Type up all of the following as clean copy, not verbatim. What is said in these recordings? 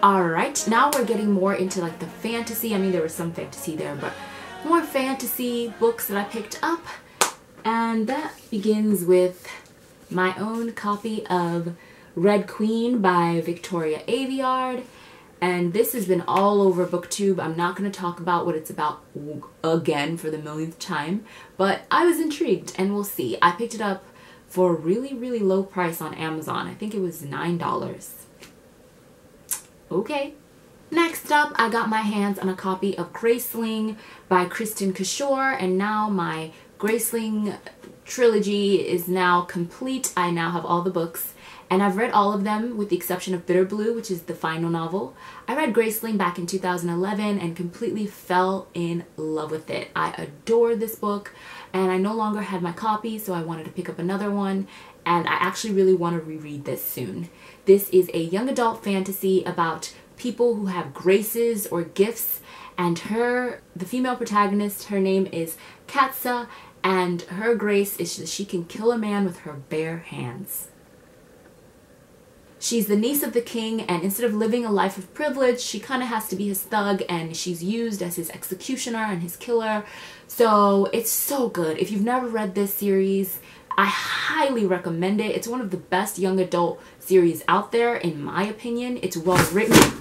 Alright, now we're getting more into like the fantasy. I mean, there was some fantasy there, but more fantasy books that I picked up. And that begins with my own copy of Red Queen by Victoria Aveyard. And this has been all over BookTube. I'm not going to talk about what it's about again for the millionth time, but I was intrigued and we'll see. I picked it up for a really, really low price on Amazon. I think it was $9. Okay. Next up, I got my hands on a copy of Graceling by Kristen Kishore, and now my Graceling trilogy is now complete. I now have all the books, and I've read all of them with the exception of Bitter Blue, which is the final novel. I read Graceling back in 2011 and completely fell in love with it. I adored this book, and I no longer had my copy, so I wanted to pick up another one, and I actually really want to reread this soon. This is a young adult fantasy about people who have graces or gifts, and the female protagonist, her name is Katsa, and her grace is that she can kill a man with her bare hands. She's the niece of the king, and instead of living a life of privilege, she kind of has to be his thug, and she's used as his executioner and his killer. So it's so good. If you've never read this series, I highly recommend it. It's one of the best young adult series out there, in my opinion. It's well written.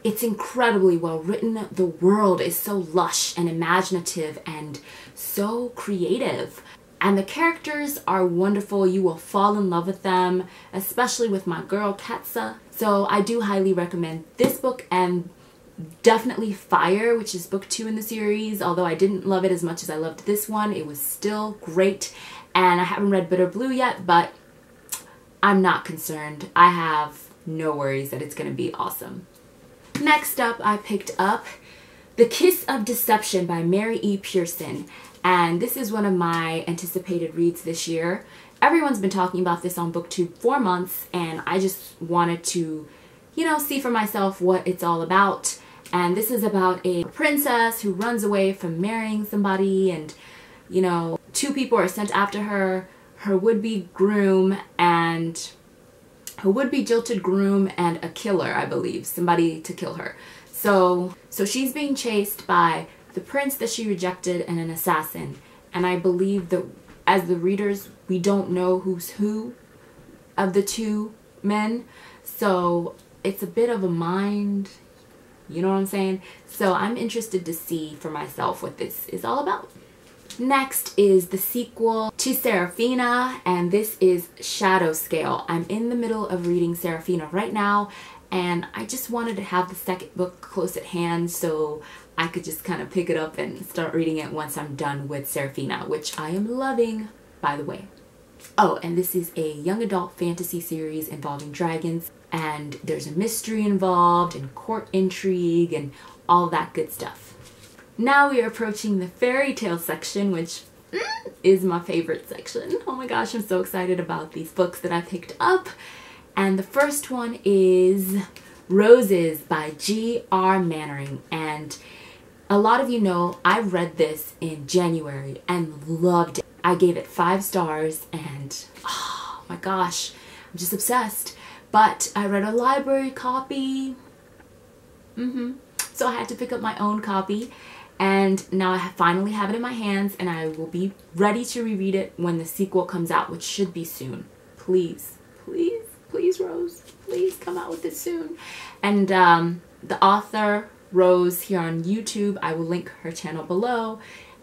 It's incredibly well written. The world is so lush and imaginative and so creative. And the characters are wonderful. You will fall in love with them, especially with my girl Katsa. So I do highly recommend this book, and definitely Fire, which is book 2 in the series. Although I didn't love it as much as I loved this one, it was still great. And I haven't read Bitter Blue yet, but I'm not concerned. I have no worries that it's going to be awesome. Next up, I picked up The Kiss of Deception by Mary E. Pearson. And this is one of my anticipated reads this year. Everyone's been talking about this on BookTube for months, and I just wanted to, you know, see for myself what it's all about. And this is about a princess who runs away from marrying somebody, and, you know, 2 people are sent after her, her would-be groom and her would-be jilted groom and a killer, I believe, somebody to kill her. So she's being chased by the prince that she rejected and an assassin. And I believe that as the readers, we don't know who's who of the 2 men. So it's a bit of a mind, you know what I'm saying? So I'm interested to see for myself what this is all about. Next is the sequel to Seraphina, and this is Shadowscale. I'm in the middle of reading Seraphina right now, and I just wanted to have the second book close at hand so I could just kind of pick it up and start reading it once I'm done with Seraphina, which I am loving, by the way. Oh, and this is a young adult fantasy series involving dragons, and there's a mystery involved and court intrigue and all that good stuff. Now we are approaching the fairy tale section, which is my favorite section. Oh my gosh, I'm so excited about these books that I picked up. And the first one is Roses by G.R. Mannering. And a lot of you know I've read this in January and loved it. I gave it 5 stars, and oh my gosh, I'm just obsessed. But I read a library copy. So I had to pick up my own copy. And now I finally have it in my hands, and I will be ready to reread it when the sequel comes out, which should be soon. Please, please, please, Rose, please come out with this soon. And the author, Rose, here on YouTube, I will link her channel below.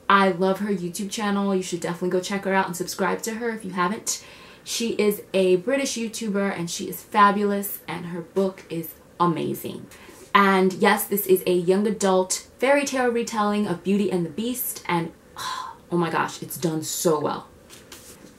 I love her YouTube channel. You should definitely go check her out and subscribe to her if you haven't. She is a British YouTuber, and she is fabulous, and her book is amazing. And yes, this is a young adult fairy tale retelling of Beauty and the Beast, and oh my gosh, it's done so well.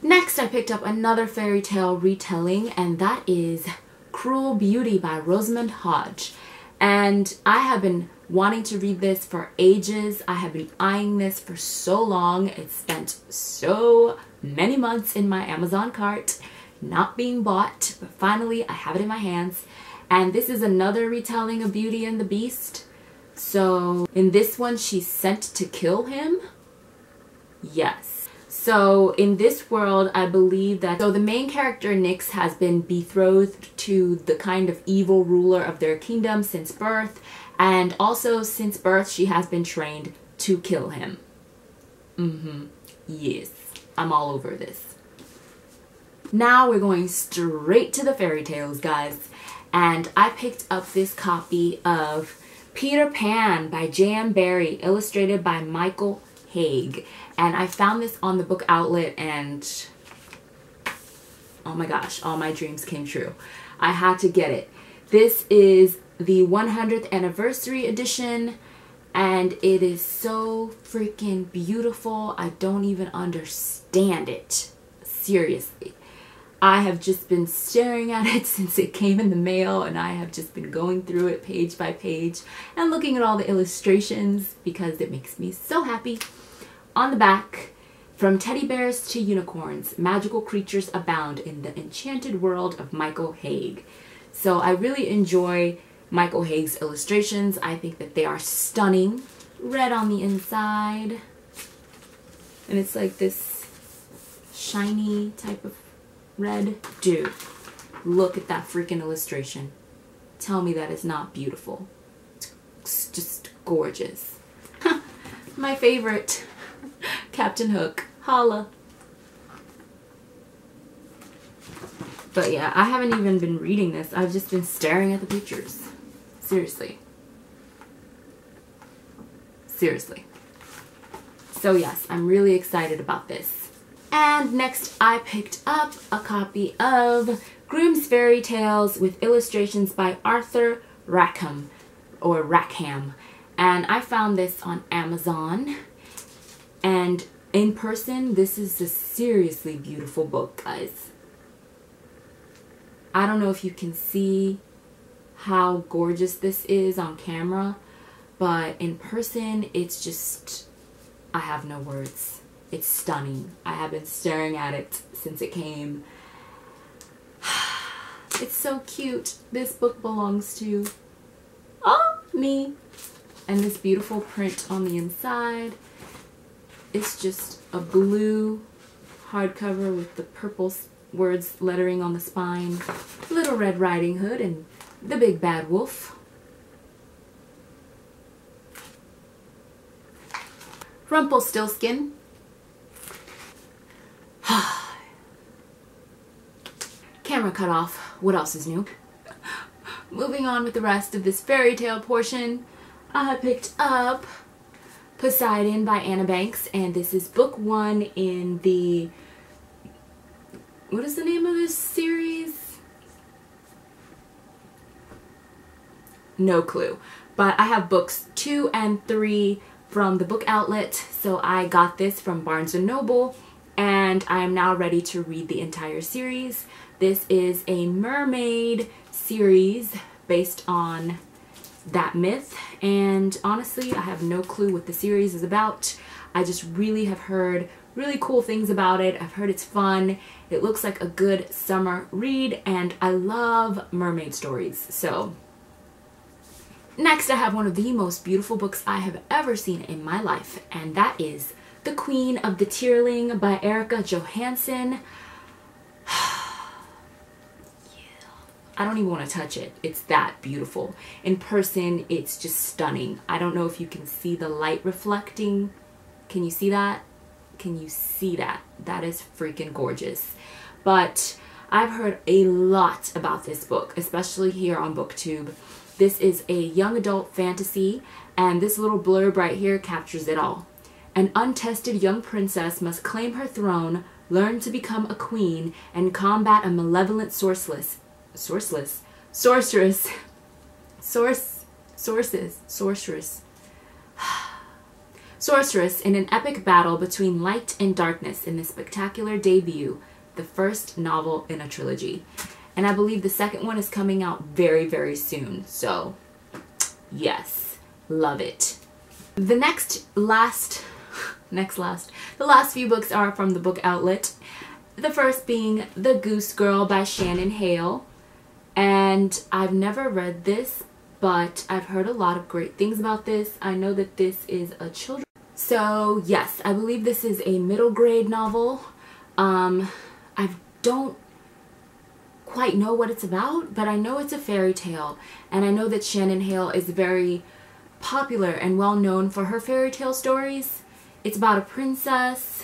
Next, I picked up another fairy tale retelling, and that is Cruel Beauty by Rosamund Hodge. And I have been wanting to read this for ages. I have been eyeing this for so long. It's spent so many months in my Amazon cart, not being bought, but finally I have it in my hands. And this is another retelling of Beauty and the Beast. So in this one, she's sent to kill him. Yes. So in this world, I believe that the main character Nyx has been betrothed to the kind of evil ruler of their kingdom since birth, and also since birth she has been trained to kill him. Yes, I'm all over this. Now we're going straight to the fairy tales, guys, and I picked up this copy of Peter Pan by J.M. Barrie, illustrated by Michael Haig. And I found this on the book outlet, and oh my gosh, all my dreams came true. I had to get it. This is the 100th anniversary edition, and it is so freaking beautiful. I don't even understand it. Seriously. I have just been staring at it since it came in the mail, and I have just been going through it page by page and looking at all the illustrations because it makes me so happy. On the back, from teddy bears to unicorns, magical creatures abound in the enchanted world of Michael Haig. So I really enjoy Michael Haig's illustrations. I think that they are stunning. Red on the inside. And it's like this shiny type of red. Dude, look at that freaking illustration. Tell me that is not beautiful. It's just gorgeous. My favorite. Captain Hook. Holla. But yeah, I haven't even been reading this. I've just been staring at the pictures. Seriously. Seriously. So yes, I'm really excited about this. And next I picked up a copy of Grooms Fairy Tales with illustrations by Arthur Rackham, or Rackham. And I found this on Amazon. And in person, this is a seriously beautiful book, guys. I don't know if you can see how gorgeous this is on camera, but in person, it's just, I have no words. It's stunning. I have been staring at it since it came. It's so cute. This book belongs to, me. And this beautiful print on the inside. It's just a blue hardcover with the purple words lettering on the spine. Little Red Riding Hood and the Big Bad Wolf. Rumpelstiltskin. Camera cut off. What else is new? Moving on with the rest of this fairy tale portion, I picked up Poseidon by Anna Banks, and this is book 1 in the, what is the name of this series? No clue. But I have books 2 and 3 from the book outlet, so I got this from Barnes & Noble, and I am now ready to read the entire series. This is a mermaid series based on that myth, and honestly I have no clue what the series is about. I just really have heard really cool things about it. I've heard it's fun. It looks like a good summer read, and I love mermaid stories. So next I have one of the most beautiful books I have ever seen in my life, and that is The Queen of the Tearling by Erica Johansson. I don't even want to touch it. It's that beautiful. In person, it's just stunning. I don't know if you can see the light reflecting. Can you see that? Can you see that? That is freaking gorgeous. But I've heard a lot about this book, especially here on BookTube. This is a young adult fantasy, and this little blurb right here captures it all. An untested young princess must claim her throne, learn to become a queen, and combat a malevolent sorceress in an epic battle between light and darkness in the spectacular debut, the first novel in a trilogy. And I believe the second one is coming out very, very soon. So yes, love it. The last few books are from the book outlet. The first being The Goose Girl by Shannon Hale. And I've never read this, but I've heard a lot of great things about this. I know that this is a children's. So yes, I believe this is a middle grade novel. I don't quite know what it's about, but I know it's a fairy tale, and I know that Shannon Hale is very popular and well known for her fairy tale stories. It's about a princess,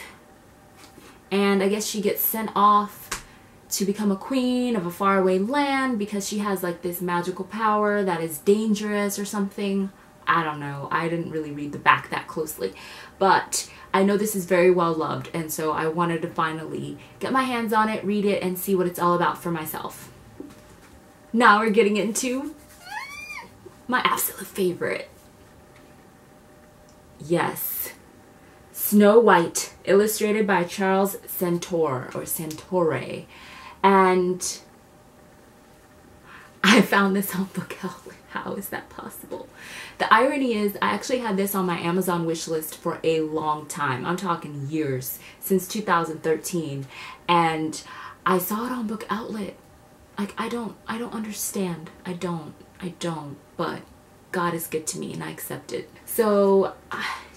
and I guess she gets sent off to become a queen of a faraway land because she has like this magical power that is dangerous or something. I don't know. I didn't really read the back that closely, but I know this is very well loved, and so I wanted to finally get my hands on it, read it, and see what it's all about for myself. Now we're getting into my absolute favorite. Yes. Snow White, illustrated by Charles Centaur, or Centaure. And I found this on Book Outlet. How is that possible? The irony is I actually had this on my Amazon wish list for a long time. I'm talking years, since 2013. And I saw it on Book Outlet. Like, I don't understand. I don't. But God is good to me and I accept it. So,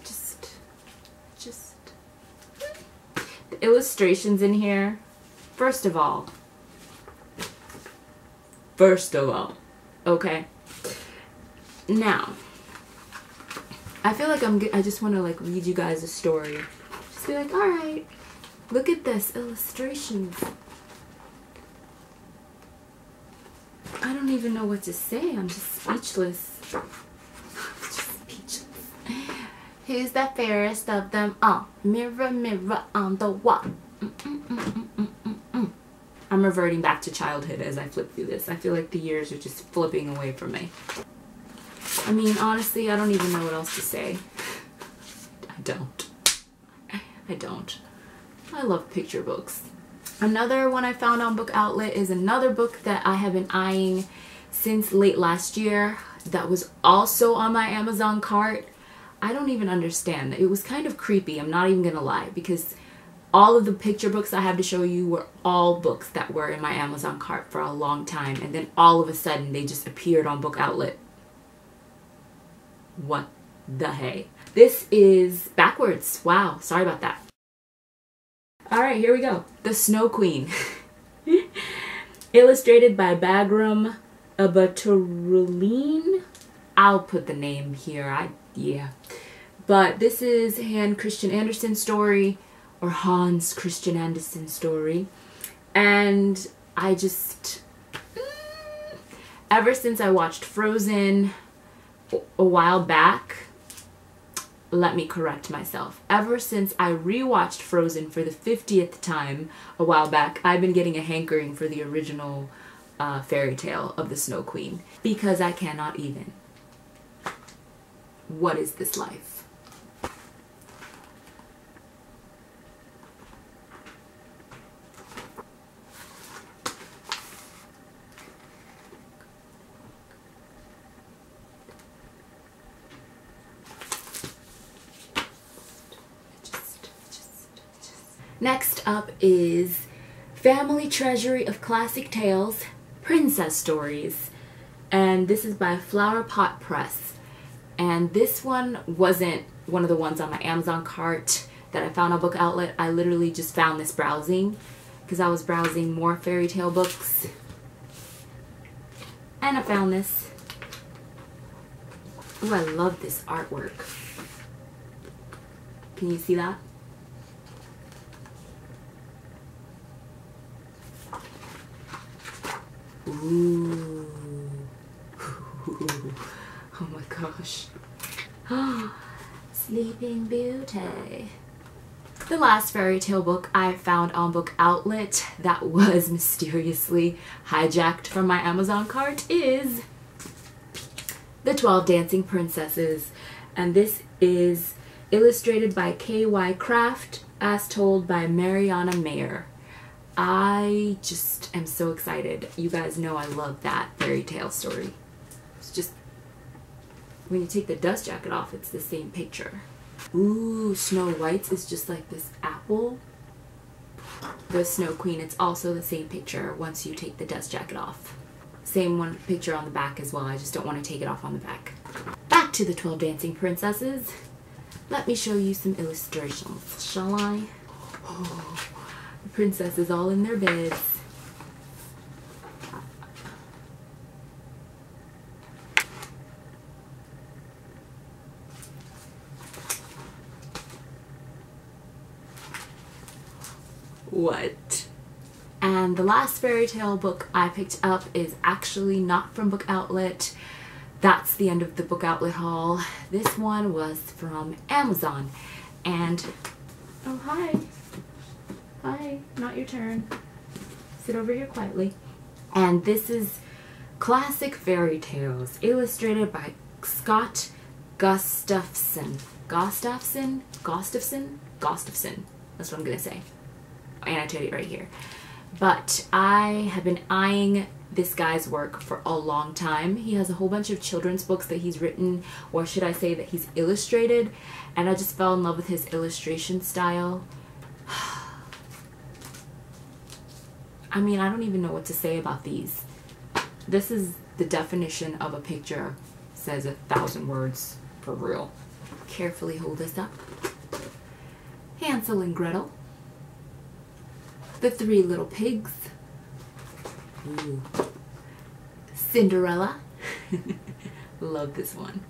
just the illustrations in here. First of all, okay. Now, I feel like I just want to like read you guys a story. Just be like, all right, look at this illustrations. I don't even know what to say. I'm just speechless. Who's the fairest of them all? Mirror, mirror on the wall. I'm reverting back to childhood as I flip through this. I feel like the years are just flipping away from me. I mean, honestly, I don't even know what else to say. I don't. I love picture books. Another one I found on Book Outlet is another book that I have been eyeing since late last year that was also on my Amazon cart. I don't even understand. It was kind of creepy, I'm not even gonna lie, because all of the picture books I have to show you were all books that were in my Amazon cart for a long time, and then all of a sudden they just appeared on Book Outlet. What the hey? This is backwards. Wow, sorry about that. Alright, here we go. The Snow Queen. Illustrated by Bagram Abaturline. I'll put the name here. Yeah. But this is Hans Christian Andersen's story, or Hans Christian Andersen's story. And I just, ever since I watched Frozen a while back, let me correct myself. Ever since I rewatched Frozen for the 50th time a while back, I've been getting a hankering for the original fairy tale of the Snow Queen. Because I cannot even. What is this life? Next up is Family Treasury of Classic Tales, Princess Stories. And this is by Flower Pot Press. And this one wasn't one of the ones on my Amazon cart that I found on Book Outlet. I literally just found this browsing because I was browsing more fairy tale books. And I found this. Ooh, I love this artwork. Can you see that? Ooh. Oh my gosh. Sleeping Beauty. The last fairy tale book I found on Book Outlet that was mysteriously hijacked from my Amazon cart is The 12 Dancing Princesses. And this is illustrated by K.Y. Craft, as told by Mariana Mayer. I just am so excited. You guys know I love that fairy tale story. It's just, when you take the dust jacket off, it's the same picture. Ooh, Snow White's is just like this apple. The Snow Queen, it's also the same picture once you take the dust jacket off. Same one picture on the back as well. I just don't want to take it off on the back. Back to the 12 Dancing Princesses. let me show you some illustrations, shall I? Oh, the princesses all in their beds. What? And the last fairy tale book I picked up is actually not from Book Outlet. That's the end of the Book Outlet haul. This one was from Amazon. And, oh hi. Hi, not your turn. Sit over here quietly. And this is Classic Fairy Tales, illustrated by Scott Gustafson. Gustafson? That's what I'm gonna say. Annotate it right here. But I have been eyeing this guy's work for a long time. He has a whole bunch of children's books that he's written, or should I say that he's illustrated, and I just fell in love with his illustration style. I mean, I don't even know what to say about these. This is the definition of a picture. Says 1,000 words, for real. Carefully hold this up. Hansel and Gretel. The Three Little Pigs. Ooh. Cinderella. Love this one.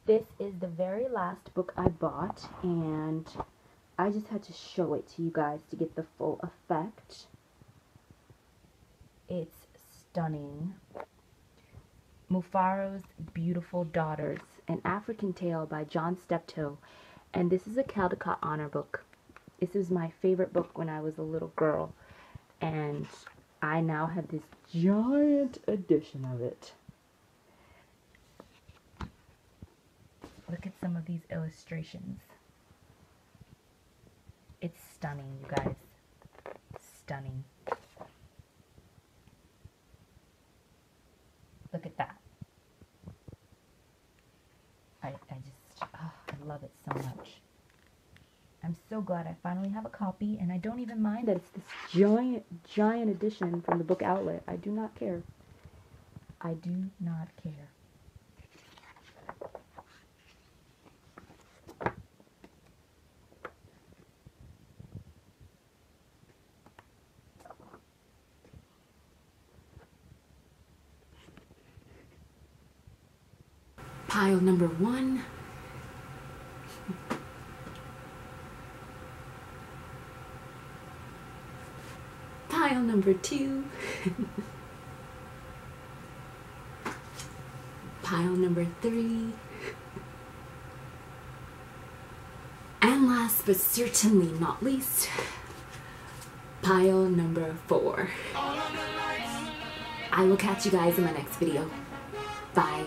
This is the very last book I bought, and I just had to show it to you guys to get the full effect. It's stunning. Mufaro's Beautiful Daughters, an African Tale by John Steptoe, and this is a Caldecott Honor book. This was my favorite book when I was a little girl, and I now have this giant edition of it. Look at some of these illustrations. It's stunning, you guys. Stunning. Look at that. I love it so much. I'm so glad I finally have a copy, and I don't even mind that it's this giant edition from the Book Outlet. I do not care. I do not care. Pile number 1. Pile number 2. Pile number 3. And last but certainly not least, pile number 4. I will catch you guys in my next video. Bye.